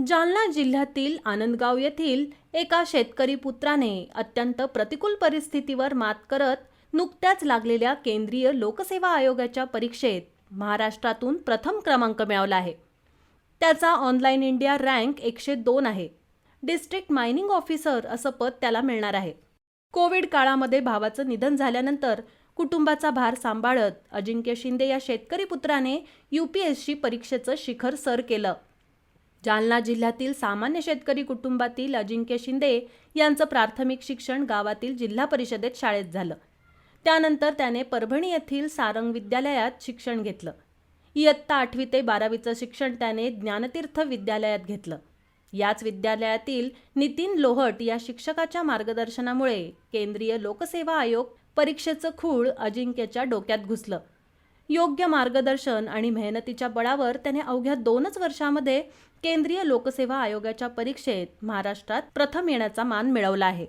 जालना जिल्ह्यातील आनंदगाव येथील एका शेतकरी पुत्राने अत्यंत प्रतिकूल परिस्थितीवर मात करत नुकत्याच लागलेल्या केंद्रीय लोकसेवा आयोगाच्या परीक्षेत महाराष्ट्रातून प्रथम क्रमांक मिळवला आहे. त्याचा ऑनलाईन इंडिया रँक 102 आहे. डिस्ट्रिक्ट मायनिंग ऑफिसर असं पद त्याला मिळणार आहे. कोविड काळामध्ये भावाचं निधन झाल्यानंतर कुटुंबाचा भार सांभाळत अजिंक्य शिंदे या शेतकरी पुत्राने UPSC परीक्षेचं शिखर सर केलं. जालना जिल्ह्यातील सामान्य शेतकरी कुटुंबातील अजिंक्य शिंदे यांचं प्राथमिक शिक्षण गावातील जिल्हा परिषदेत शाळेत झालं. त्यानंतर त्याने परभणी येथील सारंग विद्यालयात शिक्षण घेतलं. इयत्ता 8वी ते 12वीचं शिक्षण त्याने ज्ञानतीर्थ विद्यालयात घेतलं. याच विद्यालयातील नितीन लोहट या शिक्षकाच्या मार्गदर्शनामुळे केंद्रीय लोकसेवा आयोग परीक्षेचं खूळ अजिंक्यच्या डोक्यात घुसलं. योग्य मार्गदर्शन आणि मेहनतीच्या बळावर त्याने अवघ्या 2च वर्षामध्ये केंद्रीय लोकसेवा आयोगाच्या परीक्षेत महाराष्ट्रात प्रथम येण्याचा मान मिळवला आहे.